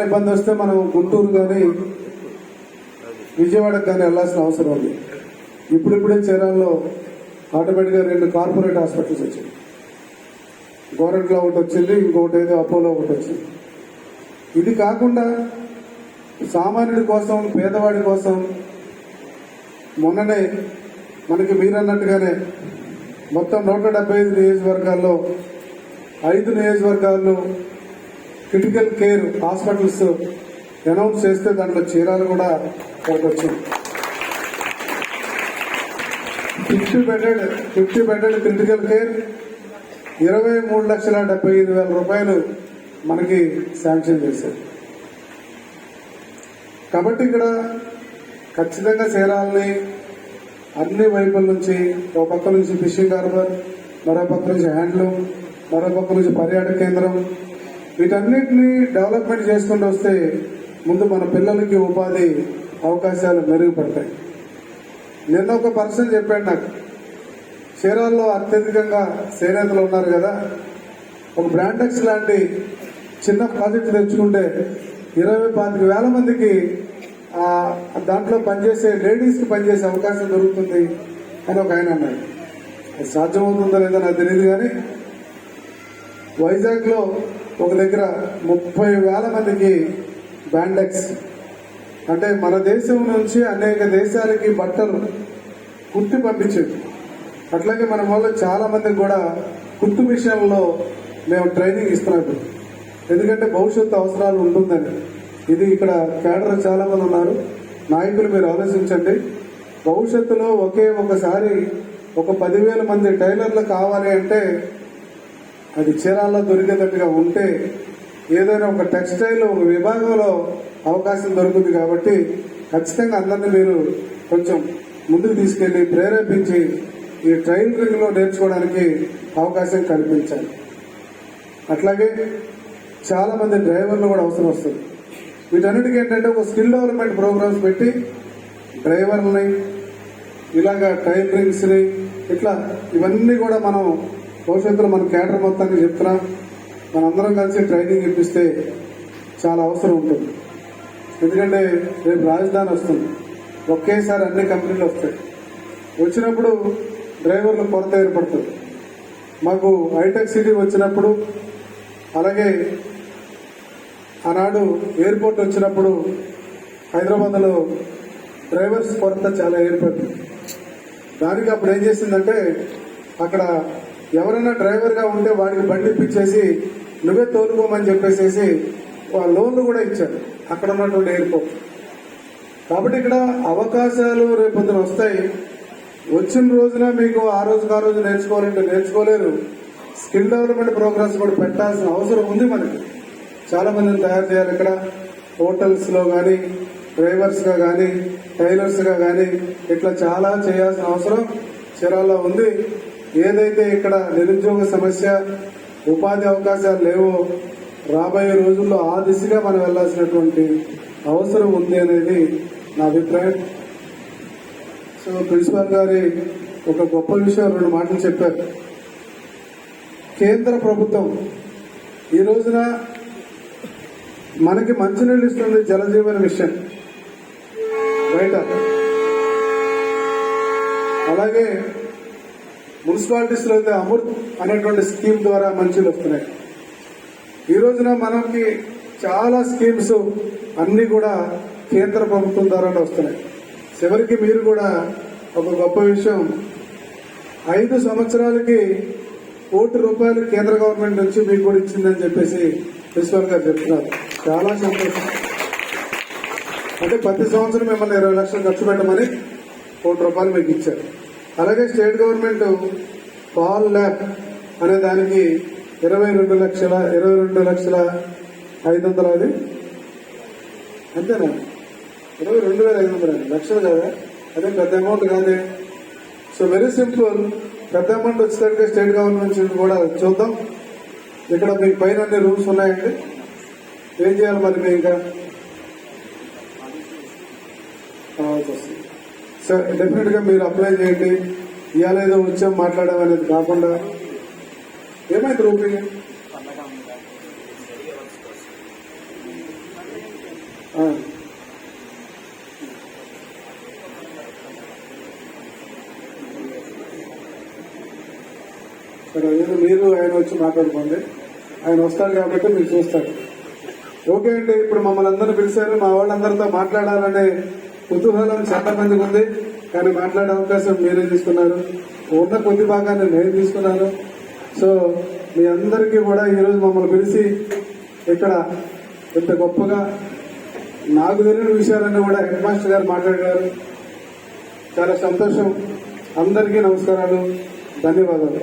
ఇబ్బంది వస్తే మనం గుంటూరు కానీ విజయవాడకు కానీ వెళ్లాల్సిన అవసరం ఉంది. ఇప్పుడిప్పుడే చీరాల్లో ఆటోమేటిక్గా 2 కార్పొరేట్ హాస్పిటల్స్ వచ్చాయి. గవర్నమెంట్లో ఒకటి వచ్చింది, ఇంకొకటి ఏదో అపోలో ఒకటి వచ్చింది. ఇది కాకుండా సామాన్యుడి కోసం, పేదవాడి కోసం మొన్ననే మనకి మీరన్నట్టుగానే మొత్తం 175 నియోజకవర్గాల్లో 5 నియోజకవర్గాల్లో క్రిటికల్ కేర్ హాస్పిటల్స్ అనౌన్స్ చేస్తే దాంట్లో చీరాలు కూడా ఒకటి వచ్చింది. 50 బెడెడ్ క్రిటికల్ కేర్ 23,75,000 రూపాయలు మనకి శాంక్షన్ చేశారు. కాబట్టి ఇక్కడ ఖచ్చితంగా చీరాలని అన్ని వైపుల నుంచి, ఒక పక్క నుంచి ఫిషింగ్ హార్బర్, మరో పక్క నుంచి హ్యాండ్లూమ్, మరో పక్క నుంచి పర్యాటక కేంద్రం, వీటన్నిటినీ డెవలప్మెంట్ చేసుకుంటూ వస్తే ముందు మన పిల్లలకి ఉపాధి అవకాశాలు మెరుగుపడతాయి. నిన్న ఒక పర్సన్ చెప్పాడు నాకు, చీరాల్లో అత్యధికంగా చేనేతలు ఉన్నారు కదా, ఒక బ్రాండెక్స్ లాంటి చిన్న ప్రాజెక్టు తెచ్చుకుంటే 20-25,000 మందికి దాంట్లో పనిచేసే లేడీస్కి పనిచేసే అవకాశం దొరుకుతుంది అని ఒక ఆయన అన్నాడు. అది సాధ్యమవుతుందో లేదో నాకు తెలియదు, కానీ వైజాగ్లో ఒక దగ్గర 30,000 మందికి బ్రాండెక్స్ అంటే మన దేశం నుంచి అనేక దేశాలకి బట్టలు కుట్టి పంపించేది. అట్లాగే మన వల్ల చాలా మందికి కూడా కుట్టు మిషన్లో మేము ట్రైనింగ్ ఇస్తున్నాం. ఎందుకంటే భవిష్యత్తు అవసరాలు ఉంటుందని. ఇది ఇక్కడ కేడర్ చాలా మంది ఉన్నారు, నాయకులు మీరు ఆలోచించండి. భవిష్యత్తులో ఒకసారి ఒక 10,000 మంది టైలర్లు కావాలి అంటే అది చీరాల్లో దొరికేటట్టుగా ఉంటే ఏదైనా ఒక టెక్స్టైల్ ఒక విభాగంలో అవకాశం దొరుకుతుంది. కాబట్టి ఖచ్చితంగా అందరినీ మీరు కొంచెం ముందుకు తీసుకెళ్లి ప్రేరేపించి ఈ ట్రైలరింగ్ లో నేర్చుకోవడానికి అవకాశం కల్పించాలి. అట్లాగే చాలా మంది డ్రైవర్లు కూడా అవసరం వస్తుంది. వీటన్నిటికీ ఏంటంటే ఒక స్కిల్ డెవలప్మెంట్ ప్రోగ్రామ్స్ పెట్టి డ్రైవర్లని, ఇలాగా టైలరింగ్స్ని, ఇట్లా ఇవన్నీ కూడా మనం భవిష్యత్తులో మన కేడర్ మొత్తానికి చెప్తున్నాం. మనందరం కలిసి ట్రైనింగ్ ఇప్పిస్తే చాలా అవసరం ఉంటుంది. ఎందుకంటే రేపు రాజధాని వస్తుంది, ఒకేసారి అన్ని కంపెనీలు వస్తాయి. వచ్చినప్పుడు డ్రైవర్ల కొరత ఏర్పడుతుంది. మాకు హైటెక్ సిటీ వచ్చినప్పుడు, అలాగే ఆనాడు ఎయిర్పోర్ట్ వచ్చినప్పుడు హైదరాబాద్లో డ్రైవర్స్ కొరత చాలా ఏర్పడింది. దానికి అప్పుడు ఏం చేసిందంటే, అక్కడ ఎవరైనా డ్రైవర్గా ఉంటే వాడికి బండి ఇప్పించేసి నువ్వే తోలుకోమని చెప్పేసి లోన్లు కూడా ఇచ్చారు అక్కడ ఉన్నటువంటి ఎయిర్పోర్ట్. కాబట్టి ఇక్కడ అవకాశాలు రేపొద్దున వస్తాయి. వచ్చిన రోజున మీకు ఆ రోజు నేర్చుకోవాలంటే నేర్చుకోలేరు. స్కిల్ డెవలప్మెంట్ ప్రోగ్రామ్స్ కూడా పెట్టాల్సిన అవసరం ఉంది. మనకి చాలా మందిని తయారు చేయాలి. ఇక్కడ హోటల్స్ లో కానీ, డ్రైవర్స్ గా కానీ, టైలర్స్ గా కానీ, ఇట్లా చాలా చేయాల్సిన అవసరం చీరాల్లో ఉంది. ఏదైతే ఇక్కడ నిరుద్యోగ సమస్య, ఉపాధి అవకాశాలు లేవో రాబోయే రోజుల్లో ఆ దిశగా మనం వెళ్లాల్సినటువంటి అవసరం ఉంది అనేది నా అభిప్రాయం. సో ప్రిన్సిపాల్ గారి ఒక గొప్ప విషయం 2 మాటలు చెప్పారు. కేంద్ర ప్రభుత్వం ఈ రోజున మనకి మంచినీళ్ళు ఇస్తుంది, జలజీవన మిషన్ బయట. అలాగే మున్సిపాలిటీస్ లో అయితే అమృత్ అనేటువంటి స్కీమ్ ద్వారా మంచినీళ్ళు వస్తున్నాయి. ఈ రోజున మనకి చాలా స్కీమ్స్ అన్ని కూడా కేంద్ర ప్రభుత్వం ద్వారానే వస్తున్నాయి. చివరికి మీరు కూడా ఒక గొప్ప విషయం, 5 సంవత్సరాలకి ₹1 కేంద్ర గవర్నమెంట్ నుంచి మీకు కూడా ఇచ్చిందని చెప్పేసి ప్రిన్సిపల్ గారు చెప్తున్నారు. చాలా సంతోషం. అంటే ప్రతి సంవత్సరం మిమ్మల్ని 20 లక్షలు ఖర్చు పెట్టమని ₹1 మీకు ఇచ్చారు. అలాగే స్టేట్ గవర్నమెంట్ పాల్ ల్యాబ్ అనే దానికి 22,500,000 అది అంతేనా? 22,500 లక్షలు కదా, అదే పెద్ద అమౌంట్ కాదే. So very simple. పెద్ద అమౌంట్ వచ్చేసరికి స్టేట్ గవర్నమెంట్ నుంచి కూడా చూద్దాం. ఇక్కడ మీకు పైన అన్ని రూల్స్ ఉన్నాయండి. ఏం చేయాలి మరి మీ ఇంకా సార్? డెఫినెట్ గా మీరు అప్లై చేయండి. ఇవాళ ఏదో వచ్చాం మాట్లాడడం అనేది కాకుండా ఏమైంది రూపీ సరే ఏదో మీరు ఆయన వచ్చి మాట్లాడుకోండి. ఆయన వస్తారు కాబట్టి మీరు చూస్తారు. ఓకే అండి, ఇప్పుడు మమ్మల్ని అందరూ పిలిచారు. మా వాళ్ళందరితో మాట్లాడాలనే కుతూహలం చాలా మందికి ఉంది, కానీ మాట్లాడే అవకాశం మీరే తీసుకున్నారు. ఉన్న కొద్ది భాగాన్ని నేను తీసుకున్నాను. సో మీ అందరికీ కూడా ఈరోజు మమ్మల్ని పిలిచి ఇక్కడ ఇంత గొప్పగా నాకు తెలియని విషయాలన్నీ కూడా హెడ్ మాస్టర్ గారు మాట్లాడారు. చాలా సంతోషం. అందరికీ నమస్కారాలు, ధన్యవాదాలు.